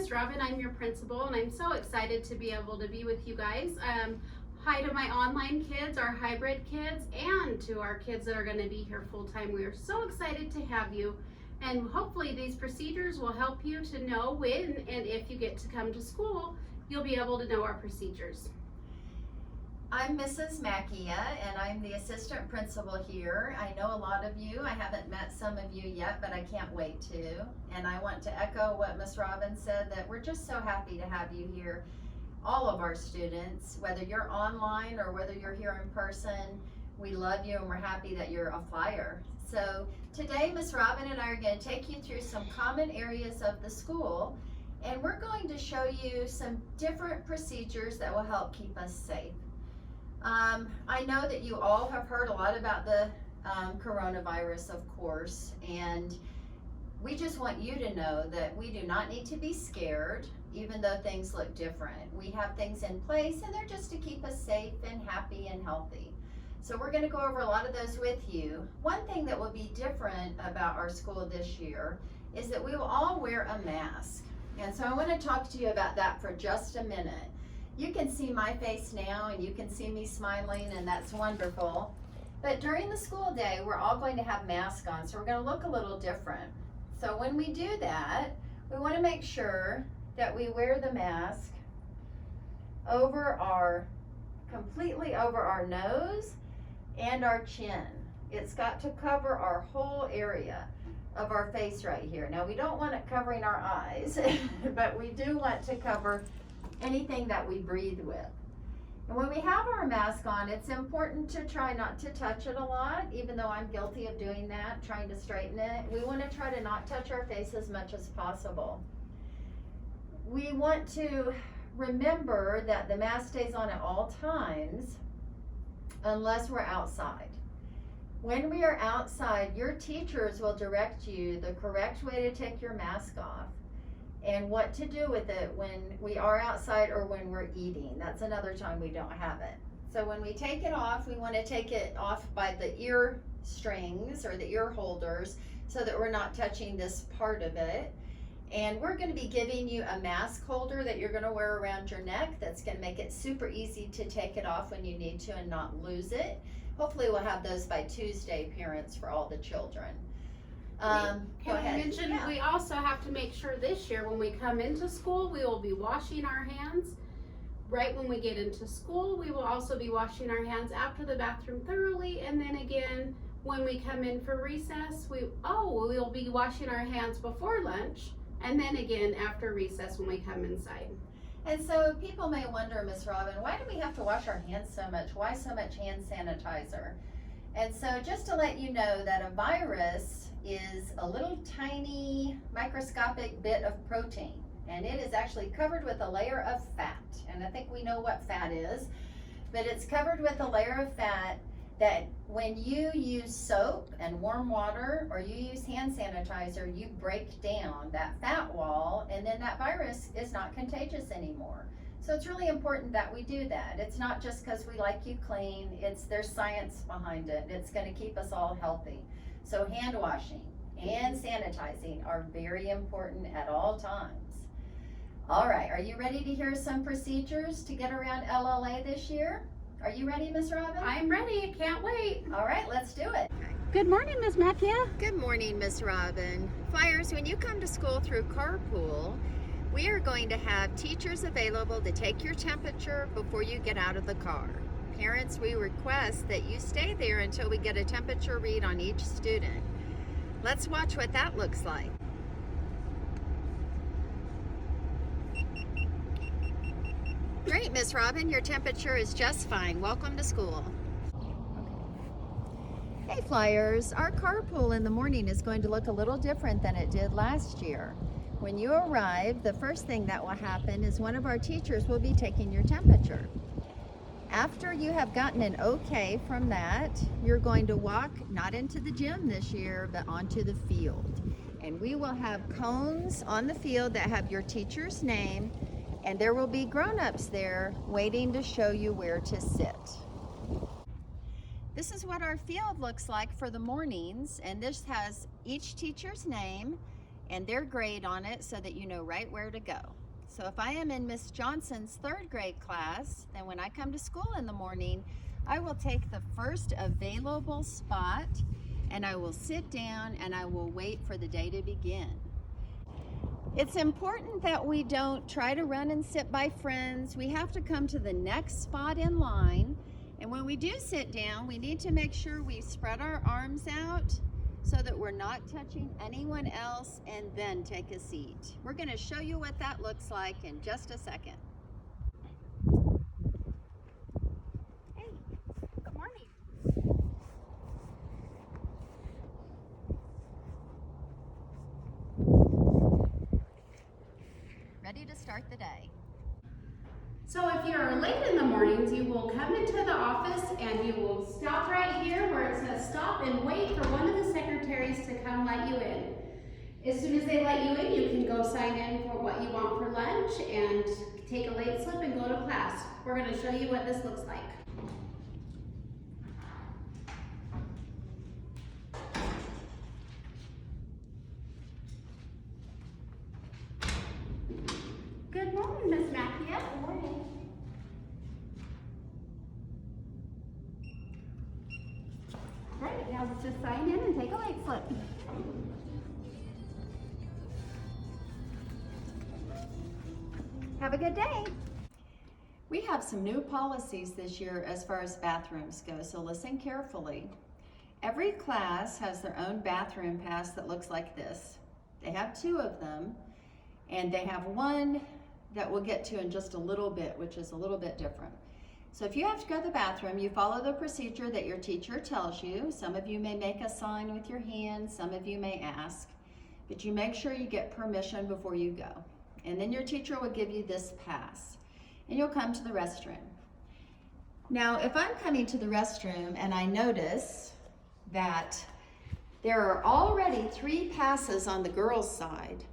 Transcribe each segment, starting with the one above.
is Robin. I'm your principal, and I'm so excited to be able to be with you guys. Hi to my online kids, our hybrid kids, and to our kids that are going to be here full time. We are so excited to have you, and hopefully these procedures will help you to know when and if you get to come to school, you'll be able to know our procedures. I'm Mrs. Macchia, and I'm the assistant principal here. I know a lot of you. I haven't met some of you yet, but I can't wait to. And I want to echo what Miss Robin said, that we're just so happy to have you here. All of our students, whether you're online or whether you're here in person, we love you and we're happy that you're a flyer. So today, Miss Robin and I are going to take you through some common areas of the school, and we're going to show you some different procedures that will help keep us safe. I know that you all have heard a lot about the coronavirus, of course, and we just want you to know that we do not need to be scared, even though things look different. We have things in place, and they're just to keep us safe and happy and healthy. So we're going to go over a lot of those with you. One thing that will be different about our school this year is that we will all wear a mask. And so I want to talk to you about that for just a minute. You can see my face now and you can see me smiling, and that's wonderful. But during the school day, we're all going to have masks on, so we're going to look a little different. So when we do that, we want to make sure that we wear the mask completely over our nose and our chin. It's got to cover our whole area of our face right here. Now, we don't want it covering our eyes, but we do want to cover anything that we breathe with. And when we have our mask on, it's important to try not to touch it a lot, even though I'm guilty of doing that, trying to straighten it. We want to try to not touch our face as much as possible. We want to remember that the mask stays on at all times unless we're outside. When we are outside, your teachers will direct you the correct way to take your mask off and what to do with it when we are outside or when we're eating. That's another time we don't have it. So when we take it off, we want to take it off by the ear strings or the ear holders so that we're not touching this part of it. And we're going to be giving you a mask holder that you're going to wear around your neck that's going to make it super easy to take it off when you need to and not lose it. Hopefully we'll have those by Tuesday, parents, for all the children. Can I mention, we also have to make sure this year when we come into school, we will be washing our hands right when we get into school. We will also be washing our hands after the bathroom thoroughly, and then again when we come in for recess, we'll be washing our hands before lunch, and then again after recess when we come inside. And so people may wonder, Miss Robin, why do we have to wash our hands so much? Why so much hand sanitizer? And so just to let you know that a virus is a little tiny microscopic bit of protein, and it is actually covered with a layer of fat. And I think we know what fat is, but it's covered with a layer of fat that when you use soap and warm water or you use hand sanitizer, you break down that fat wall, and then that virus is not contagious anymore. So it's really important that we do that. It's not just because we like you clean, there's science behind it. It's going to keep us all healthy. So hand washing and sanitizing are very important at all times. All right, are you ready to hear some procedures to get around LLA this year? Are you ready, Miss Robin? I'm ready, can't wait. All right, let's do it. Good morning, Miss Macchia. Good morning, Miss Robin. Flyers, when you come to school through carpool, we are going to have teachers available to take your temperature before you get out of the car. Parents, we request that you stay there until we get a temperature read on each student. Let's watch what that looks like. Great, Miss Robin, your temperature is just fine. Welcome to school. Hey Flyers, our carpool in the morning is going to look a little different than it did last year. When you arrive, the first thing that will happen is one of our teachers will be taking your temperature. After you have gotten an okay from that, you're going to walk not into the gym this year, but onto the field. And we will have cones on the field that have your teacher's name, and there will be grown-ups there waiting to show you where to sit. This is what our field looks like for the mornings, and this has each teacher's name and their grade on it so that you know right where to go. So if I am in Miss Johnson's 3rd grade class, then when I come to school in the morning, I will take the first available spot and I will sit down and I will wait for the day to begin. It's important that we don't try to run and sit by friends. We have to come to the next spot in line. And when we do sit down, we need to make sure we spread our arms out so that we're not touching anyone else, and then take a seat. We're going to show you what that looks like in just a second. Hey, good morning. Ready to start the day. So if you're late in the mornings, you will come into the office and you will stop right here where it says stop and wait for one of the secretaries to come let you in. As soon as they let you in, you can go sign in for what you want for lunch and take a late slip and go to class. We're going to show you what this looks like. Good morning, Miss Macchia. Good morning. Great, now let's just sign in and take a late slip. Have a good day. We have some new policies this year as far as bathrooms go, so listen carefully. Every class has their own bathroom pass that looks like this. They have 2 of them, and they have one that we'll get to in just a little bit, which is a little bit different. So if you have to go to the bathroom, you follow the procedure that your teacher tells you. Some of you may make a sign with your hand, some of you may ask, but you make sure you get permission before you go. And then your teacher will give you this pass, and you'll come to the restroom. Now, if I'm coming to the restroom and I notice that there are already 3 passes on the girls' side,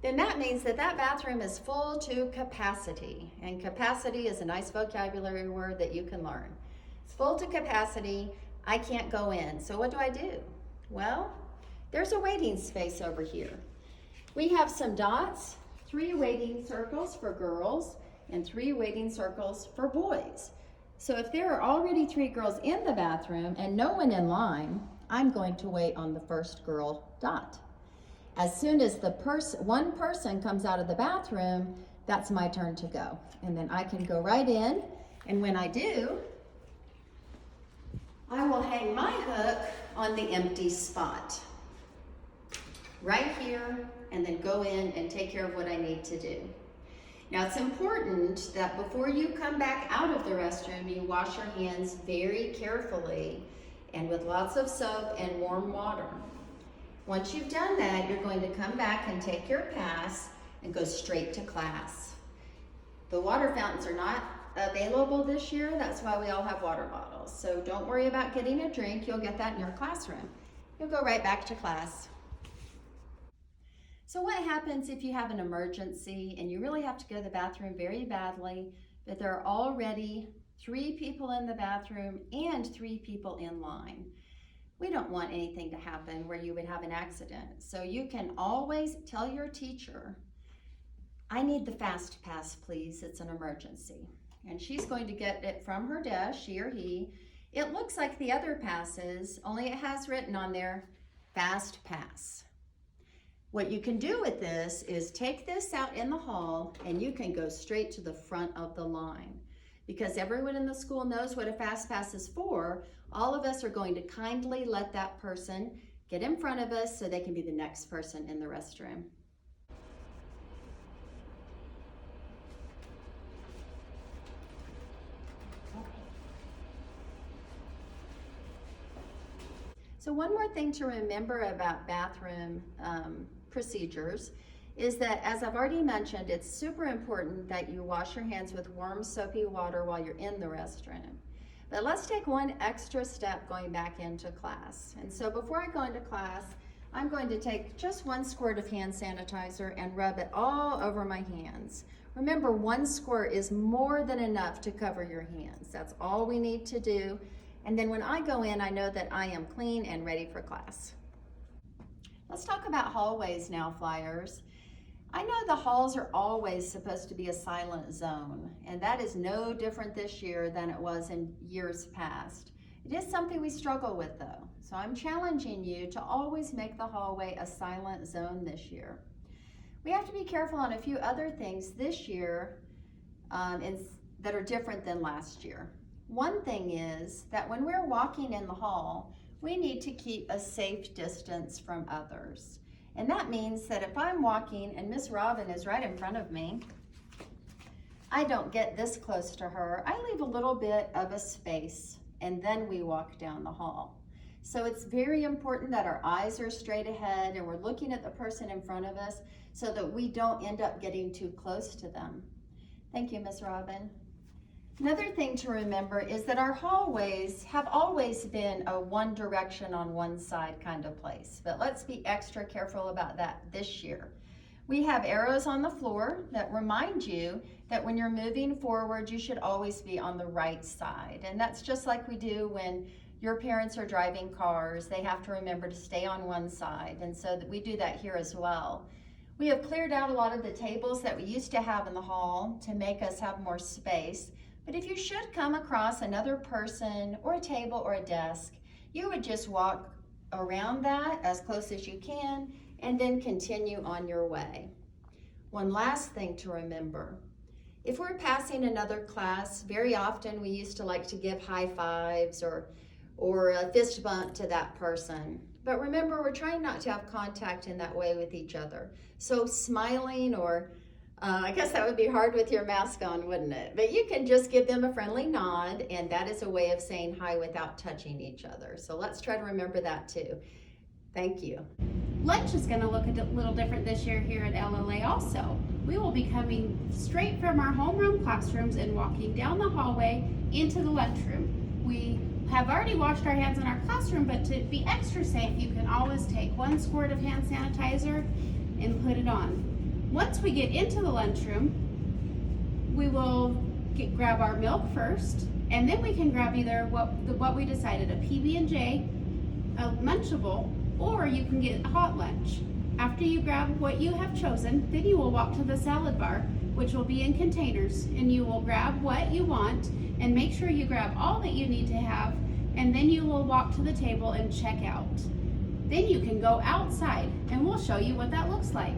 then that means that that bathroom is full to capacity. And capacity is a nice vocabulary word that you can learn. It's full to capacity, I can't go in. So what do? Well, there's a waiting space over here. We have some dots, 3 waiting circles for girls and 3 waiting circles for boys. So if there are already 3 girls in the bathroom and no one in line, I'm going to wait on the first girl dot. As soon as one person comes out of the bathroom, that's my turn to go. And then I can go right in, and when I do, I will hang my hook on the empty spot right here, and then go in and take care of what I need to do. Now, it's important that before you come back out of the restroom, you wash your hands very carefully and with lots of soap and warm water. Once you've done that, you're going to come back and take your pass and go straight to class. The water fountains are not available this year. That's why we all have water bottles. So don't worry about getting a drink. You'll get that in your classroom. You'll go right back to class. So what happens if you have an emergency and you really have to go to the bathroom very badly, but there are already 3 people in the bathroom and 3 people in line? We don't want anything to happen where you would have an accident. So you can always tell your teacher, I need the fast pass, please. It's an emergency. And she's going to get it from her desk, she or he. It looks like the other passes, only it has written on there, fast pass. What you can do with this is take this out in the hall and you can go straight to the front of the line. Because everyone in the school knows what a fast pass is for, all of us are going to kindly let that person get in front of us so they can be the next person in the restroom. So one more thing to remember about bathroom procedures is that, as I've already mentioned, it's super important that you wash your hands with warm soapy water while you're in the restroom. But let's take one extra step going back into class. And so before I go into class, I'm going to take just 1 squirt of hand sanitizer and rub it all over my hands. Remember, 1 squirt is more than enough to cover your hands. That's all we need to do. And then when I go in, I know that I am clean and ready for class. Let's talk about hallways now, Flyers. I know the halls are always supposed to be a silent zone, and that is no different this year than it was in years past. It is something we struggle with though, so I'm challenging you to always make the hallway a silent zone this year. We have to be careful on a few other things this year that are different than last year. One thing is that when we're walking in the hall, we need to keep a safe distance from others. And that means that if I'm walking and Miss Robin is right in front of me, I don't get this close to her. I leave a little bit of a space and then we walk down the hall. So it's very important that our eyes are straight ahead and we're looking at the person in front of us so that we don't end up getting too close to them. Thank you, Miss Robin. Another thing to remember is that our hallways have always been a one direction on one side kind of place, but let's be extra careful about that this year. We have arrows on the floor that remind you that when you're moving forward, you should always be on the right side. And that's just like we do when your parents are driving cars. They have to remember to stay on one side, and so that we do that here as well. We have cleared out a lot of the tables that we used to have in the hall to make us have more space. But if you should come across another person or a table or a desk, you would just walk around that as close as you can and then continue on your way. One last thing to remember, if we're passing another class, very often we used to like to give high fives or a fist bump to that person. But remember, we're trying not to have contact in that way with each other. So smiling or I guess that would be hard with your mask on, wouldn't it? But you can just give them a friendly nod, and that is a way of saying hi without touching each other. So let's try to remember that too. Thank you. Lunch is going to look a little different this year here at LLA also. We will be coming straight from our homeroom classrooms and walking down the hallway into the lunchroom. We have already washed our hands in our classroom, but to be extra safe, you can always take 1 squirt of hand sanitizer and put it on. Once we get into the lunchroom, we will grab our milk first, and then we can grab either what we decided, a PB&J, a Lunchable, or you can get hot lunch. After you grab what you have chosen, then you will walk to the salad bar, which will be in containers, and you will grab what you want and make sure you grab all that you need to have, and then you will walk to the table and check out. Then you can go outside, and we'll show you what that looks like.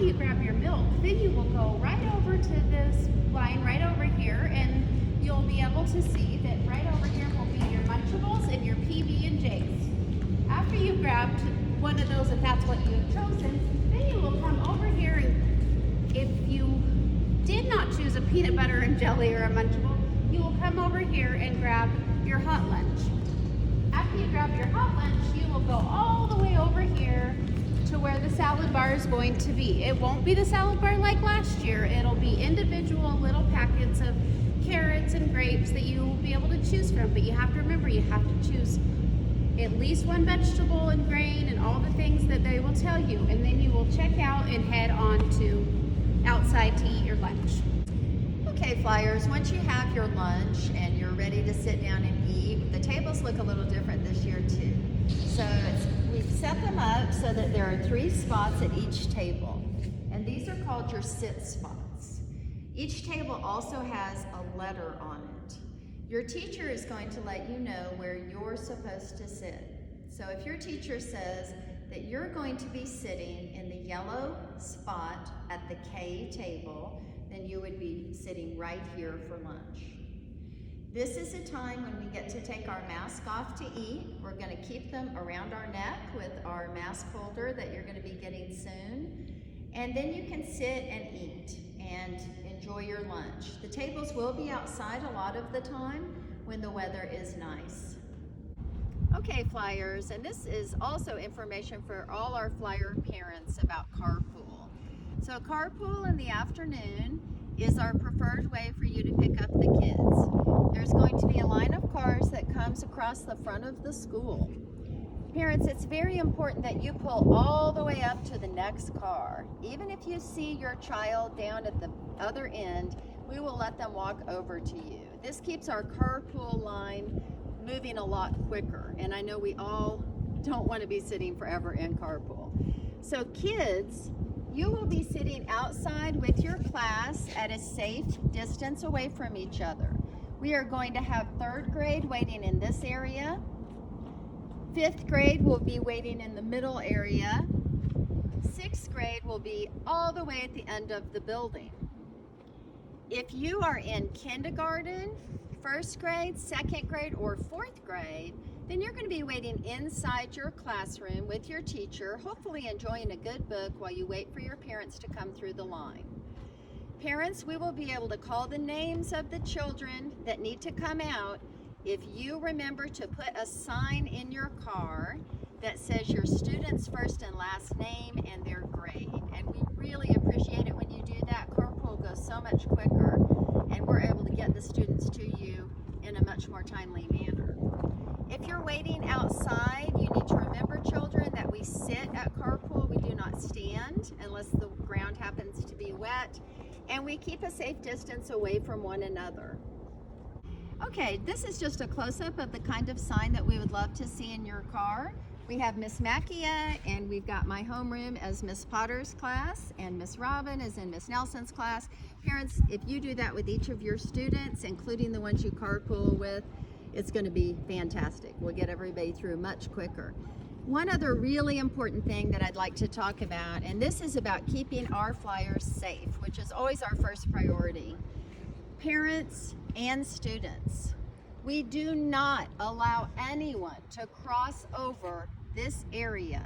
You grab your milk, then you will go right over to this line right over here, and you'll be able to see that right over here will be your Lunchables and your PB&Js. After you've grabbed one of those, if that's what you have chosen, then you will come over here, and if you did not choose a peanut butter and jelly or a Munchable, you will come over here and grab your hot lunch. After you grab your hot lunch, you will go all the way over here to where the salad bar is going to be. It won't be the salad bar like last year. It'll be individual little packets of carrots and grapes that you will be able to choose from. But you have to remember, you have to choose at least one vegetable and grain and all the things that they will tell you. And then you will check out and head on to outside to eat your lunch. Okay, Flyers, once you have your lunch and you're ready to sit down and eat, the tables look a little different this year too. So we've set them up so that there are 3 spots at each table, and these are called your sit spots. Each table also has a letter on it. Your teacher is going to let you know where you're supposed to sit. So if your teacher says that you're going to be sitting in the yellow spot at the K table, then you would be sitting right here for lunch. This is a time when we get to take our mask off to eat. We're going to keep them around our neck with our mask holder that you're going to be getting soon. And then you can sit and eat and enjoy your lunch. The tables will be outside a lot of the time when the weather is nice. Okay, Flyers, and this is also information for all our Flyer parents about carpool. So carpool in the afternoon is our preferred way for you to pick up the kids. There's going to be a line of cars that comes across the front of the school. Parents, it's very important that you pull all the way up to the next car. Even if you see your child down at the other end, we will let them walk over to you. This keeps our carpool line moving a lot quicker, and I know we all don't want to be sitting forever in carpool. So kids, you will be sitting outside with your class at a safe distance away from each other. We are going to have 3rd grade waiting in this area. 5th grade will be waiting in the middle area. 6th grade will be all the way at the end of the building. If you are in kindergarten, 1st grade, 2nd grade, or 4th grade, then you're going to be waiting inside your classroom with your teacher, hopefully enjoying a good book while you wait for your parents to come through the line. Parents, we will be able to call the names of the children that need to come out if you remember to put a sign in your car that says your student's first and last name and their grade. And we really appreciate it when you do that. Carpool goes so much quicker, and we're able to get the students to you in a much more timely manner. If you're waiting outside, you need to remember, children, that we sit at carpool. We do not stand unless the ground happens to be wet, and we keep a safe distance away from one another. Okay, this is just a close-up of the kind of sign that we would love to see in your car. We have Miss Macchia, and we've got my homeroom as Miss Potter's class, and Miss Robin is in Miss Nelson's class. Parents, if you do that with each of your students, including the ones you carpool with, it's going to be fantastic. We'll get everybody through much quicker. One other really important thing that I'd like to talk about, and this is about keeping our flyers safe, which is always our first priority. Parents and students, we do not allow anyone to cross over this area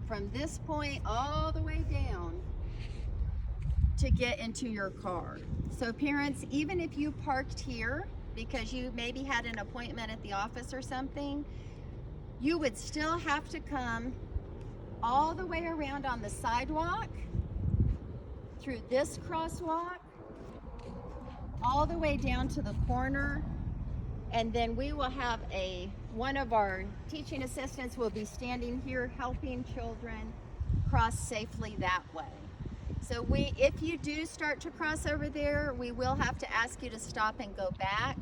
from this point all the way down to get into your car. So parents, even if you parked here because you maybe had an appointment at the office or something, you would still have to come all the way around on the sidewalk, through this crosswalk, all the way down to the corner, and then we will have one of our teaching assistants will be standing here helping children cross safely that way. So if you do start to cross over there, we will have to ask you to stop and go back.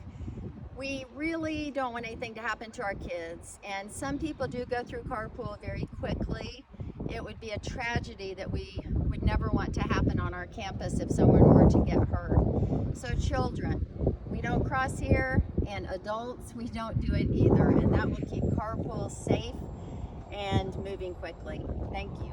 We really don't want anything to happen to our kids, and some people do go through carpool very quickly. It would be a tragedy that we would never want to happen on our campus if someone were to get hurt. So children, we don't cross here, and adults, we don't do it either, and that will keep carpool safe and moving quickly. Thank you.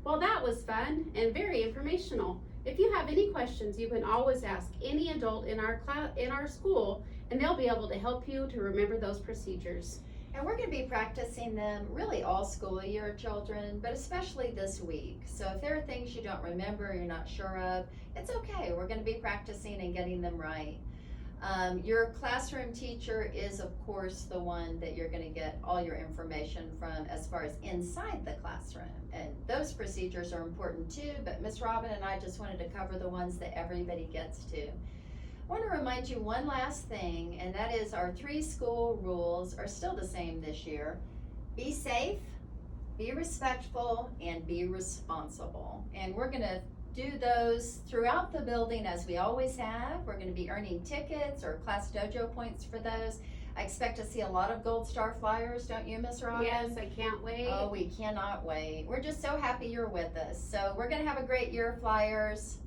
Well, that was fun and very informational. If you have any questions, you can always ask any adult in our school, and they'll be able to help you to remember those procedures. And we're going to be practicing them really all school year, children, but especially this week. So if there are things you don't remember, you're not sure of, it's okay. We're going to be practicing and getting them right. Your classroom teacher is, of course, the one that you're going to get all your information from as far as inside the classroom. And those procedures are important too, but Miss Robin and I just wanted to cover the ones that everybody gets to. I want to remind you one last thing, and that is our 3 school rules are still the same this year. Be safe, be respectful, and be responsible. And we're going to do those throughout the building as we always have. We're going to be earning tickets or Class Dojo points for those. I expect to see a lot of Gold Star flyers, don't you, Miss Robin? Yes, I can't wait. Oh, we cannot wait. We're just so happy you're with us. So we're going to have a great year of flyers.